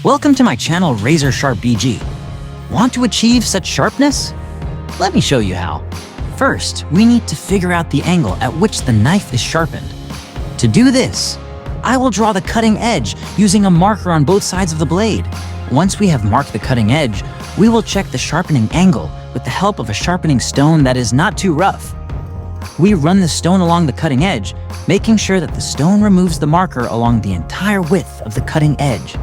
Welcome to my channel Razor Sharp BG. Want to achieve such sharpness? Let me show you how. First, we need to figure out the angle at which the knife is sharpened. To do this, I will draw the cutting edge using a marker on both sides of the blade. Once we have marked the cutting edge, we will check the sharpening angle with the help of a sharpening stone that is not too rough. We run the stone along the cutting edge, making sure that the stone removes the marker along the entire width of the cutting edge.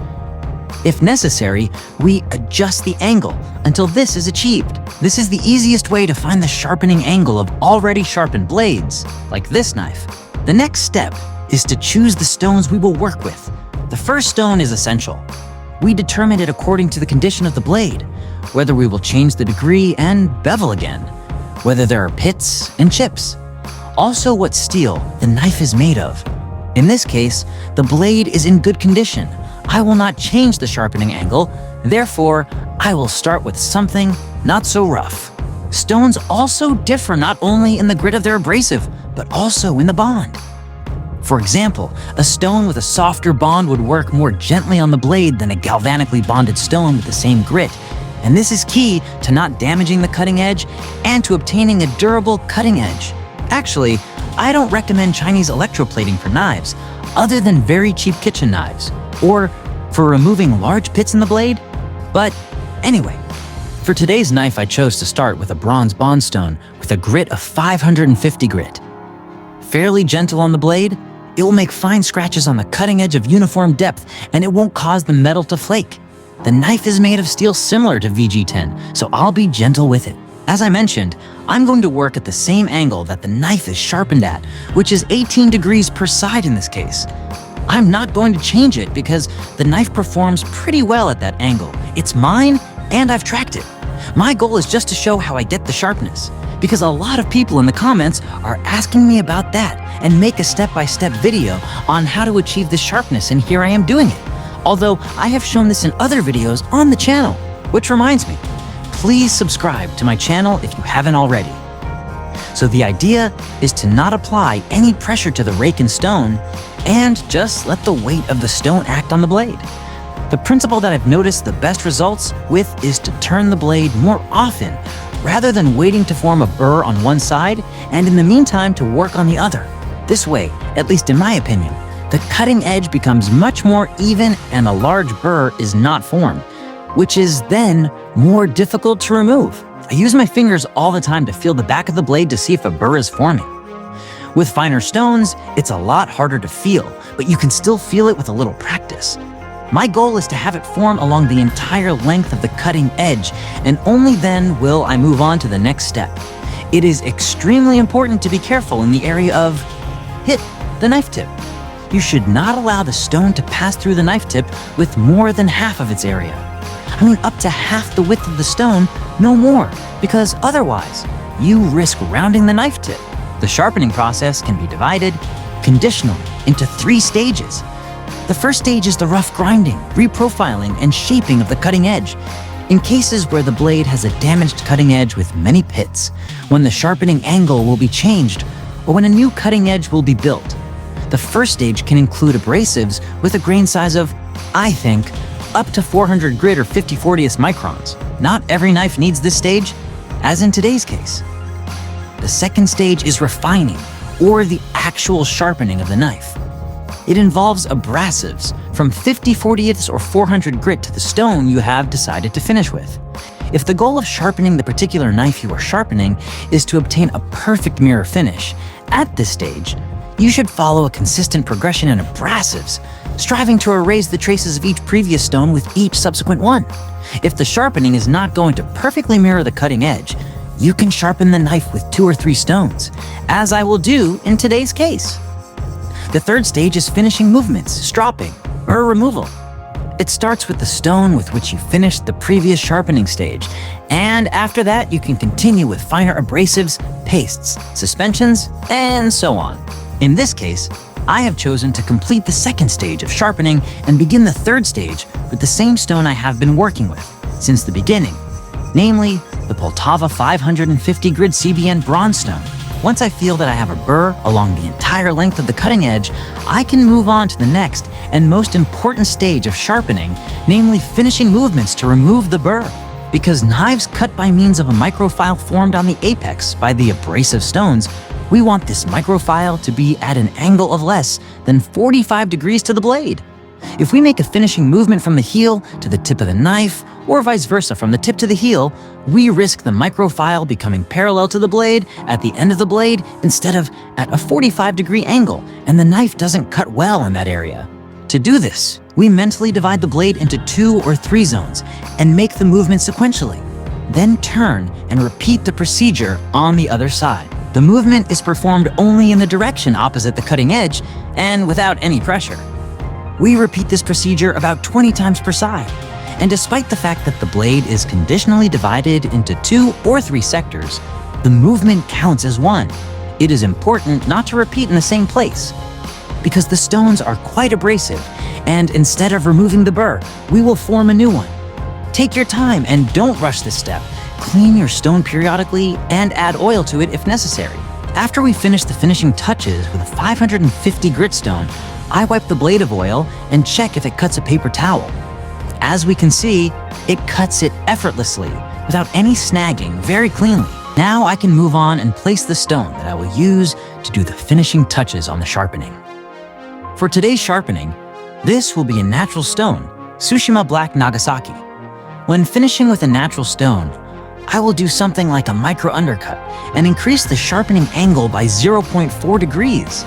If necessary, we adjust the angle until this is achieved. This is the easiest way to find the sharpening angle of already sharpened blades, like this knife. The next step is to choose the stones we will work with. The first stone is essential. We determine it according to the condition of the blade, whether we will change the degree and bevel again, whether there are pits and chips. Also what steel the knife is made of. In this case, the blade is in good condition. I will not change the sharpening angle, therefore, I will start with something not so rough. Stones also differ not only in the grit of their abrasive, but also in the bond. For example, a stone with a softer bond would work more gently on the blade than a galvanically bonded stone with the same grit, and this is key to not damaging the cutting edge and to obtaining a durable cutting edge. Actually, I don't recommend Chinese electroplating for knives, other than very cheap kitchen knives, or for removing large pits in the blade. But anyway, for today's knife I chose to start with a bronze bond stone with a grit of 550 grit. Fairly gentle on the blade, it will make fine scratches on the cutting edge of uniform depth and it won't cause the metal to flake. The knife is made of steel similar to VG10, so I'll be gentle with it. As I mentioned, I'm going to work at the same angle that the knife is sharpened at, which is 18 degrees per side in this case. I'm not going to change it because the knife performs pretty well at that angle. It's mine and I've tracked it. My goal is just to show how I get the sharpness, because a lot of people in the comments are asking me about that and make a step-by-step video on how to achieve this sharpness, and here I am doing it. Although I have shown this in other videos on the channel, which reminds me, please subscribe to my channel if you haven't already. So the idea is to not apply any pressure to the rake and stone and just let the weight of the stone act on the blade. The principle that I've noticed the best results with is to turn the blade more often rather than waiting to form a burr on one side and in the meantime to work on the other. This way, at least in my opinion, the cutting edge becomes much more even and a large burr is not formed, which is then more difficult to remove. I use my fingers all the time to feel the back of the blade to see if a burr is forming. With finer stones, it's a lot harder to feel, but you can still feel it with a little practice. My goal is to have it form along the entire length of the cutting edge, and only then will I move on to the next step. It is extremely important to be careful in the area of hit the knife tip. You should not allow the stone to pass through the knife tip with more than half of its area. I mean up to half the width of the stone, no more, because otherwise, you risk rounding the knife tip. The sharpening process can be divided conditionally into 3 stages. The first stage is the rough grinding, reprofiling, and shaping of the cutting edge. In cases where the blade has a damaged cutting edge with many pits, when the sharpening angle will be changed, or when a new cutting edge will be built. The first stage can include abrasives with a grain size of, I think, up to 400 grit or 50/40 microns. Not every knife needs this stage, as in today's case. The second stage is refining, or the actual sharpening of the knife. It involves abrasives from 50/40 or 400 grit to the stone you have decided to finish with. If the goal of sharpening the particular knife you are sharpening is to obtain a perfect mirror finish, at this stage, you should follow a consistent progression in abrasives, striving to erase the traces of each previous stone with each subsequent one. If the sharpening is not going to perfectly mirror the cutting edge, you can sharpen the knife with 2 or 3 stones, as I will do in today's case. The third stage is finishing movements, stropping, or removal. It starts with the stone with which you finished the previous sharpening stage, and after that you can continue with finer abrasives, pastes, suspensions, and so on. In this case, I have chosen to complete the second stage of sharpening and begin the third stage with the same stone I have been working with since the beginning, namely the Poltava 550 grit CBN bronze stone. Once I feel that I have a burr along the entire length of the cutting edge, I can move on to the next and most important stage of sharpening, namely finishing movements to remove the burr. Because knives cut by means of a microfile formed on the apex by the abrasive stones, we want this microfile to be at an angle of less than 45 degrees to the blade. If we make a finishing movement from the heel to the tip of the knife, or vice versa from the tip to the heel, we risk the microfile becoming parallel to the blade at the end of the blade instead of at a 45-degree angle, and the knife doesn't cut well in that area. To do this, we mentally divide the blade into 2 or 3 zones and make the movement sequentially. Then turn and repeat the procedure on the other side. The movement is performed only in the direction opposite the cutting edge and without any pressure. We repeat this procedure about 20 times per side. And despite the fact that the blade is conditionally divided into 2 or 3 sectors, the movement counts as one. It is important not to repeat in the same place, because the stones are quite abrasive, and instead of removing the burr, we will form a new one. Take your time and don't rush this step. Clean your stone periodically and add oil to it if necessary. After we finish the finishing touches with a 550 grit stone, I wipe the blade of oil and check if it cuts a paper towel. As we can see, it cuts it effortlessly, without any snagging, very cleanly. Now I can move on and place the stone that I will use to do the finishing touches on the sharpening. For today's sharpening, this will be a natural stone, Tsushima Black Nagasaki. When finishing with a natural stone, I will do something like a micro undercut and increase the sharpening angle by 0.4 degrees.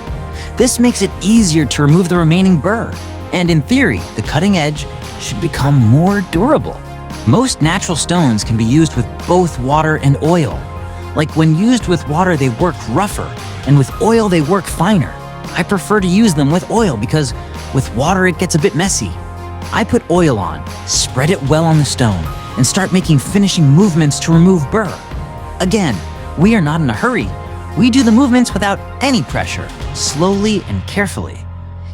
This makes it easier to remove the remaining burr, and in theory, the cutting edge should become more durable. Most natural stones can be used with both water and oil. Like when used with water, they work rougher, and with oil, they work finer. I prefer to use them with oil because with water, it gets a bit messy. I put oil on, spread it well on the stone, and start making finishing movements to remove burr. Again, we are not in a hurry. We do the movements without any pressure, slowly and carefully.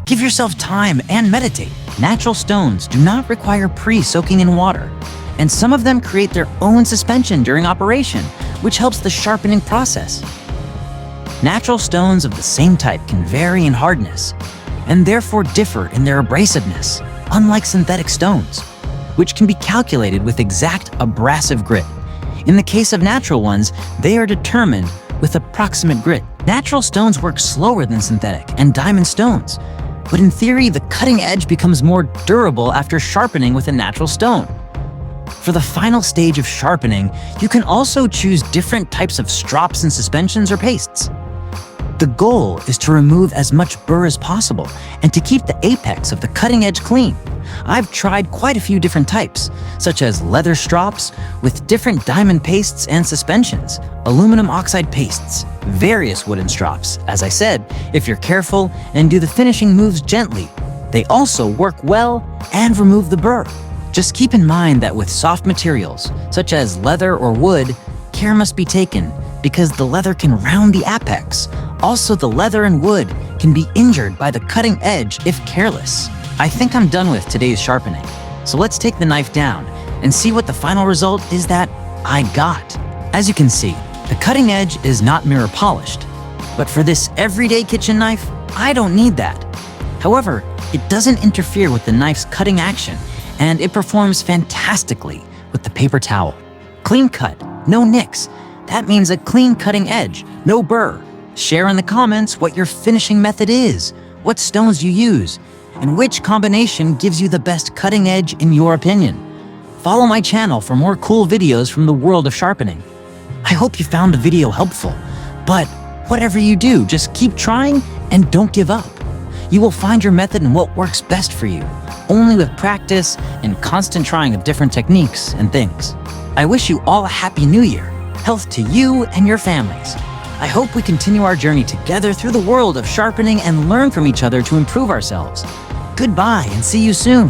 Give yourself time and meditate. Natural stones do not require pre-soaking in water, and some of them create their own suspension during operation, which helps the sharpening process. Natural stones of the same type can vary in hardness, and therefore differ in their abrasiveness, unlike synthetic stones, which can be calculated with exact abrasive grit. In the case of natural ones, they are determined with approximate grit. Natural stones work slower than synthetic and diamond stones, but in theory, the cutting edge becomes more durable after sharpening with a natural stone. For the final stage of sharpening, you can also choose different types of strops and suspensions or pastes. The goal is to remove as much burr as possible and to keep the apex of the cutting edge clean. I've tried quite a few different types, such as leather strops with different diamond pastes and suspensions, aluminum oxide pastes, various wooden strops. As I said, if you're careful and do the finishing moves gently, they also work well and remove the burr. Just keep in mind that with soft materials, such as leather or wood, care must be taken because the leather can round the apex. Also, the leather and wood can be injured by the cutting edge if careless. I think I'm done with today's sharpening, so let's take the knife down and see what the final result is that I got. As you can see, the cutting edge is not mirror polished, but for this everyday kitchen knife, I don't need that. However, it doesn't interfere with the knife's cutting action, and it performs fantastically with the paper towel. Clean cut, no nicks. That means a clean cutting edge, no burr. Share in the comments what your finishing method is, what stones you use, and which combination gives you the best cutting edge in your opinion. Follow my channel for more cool videos from the world of sharpening. I hope you found the video helpful, but whatever you do, just keep trying and don't give up. You will find your method and what works best for you, only with practice and constant trying of different techniques and things. I wish you all a happy new year, health to you and your families. I hope we continue our journey together through the world of sharpening and learn from each other to improve ourselves. Goodbye and see you soon.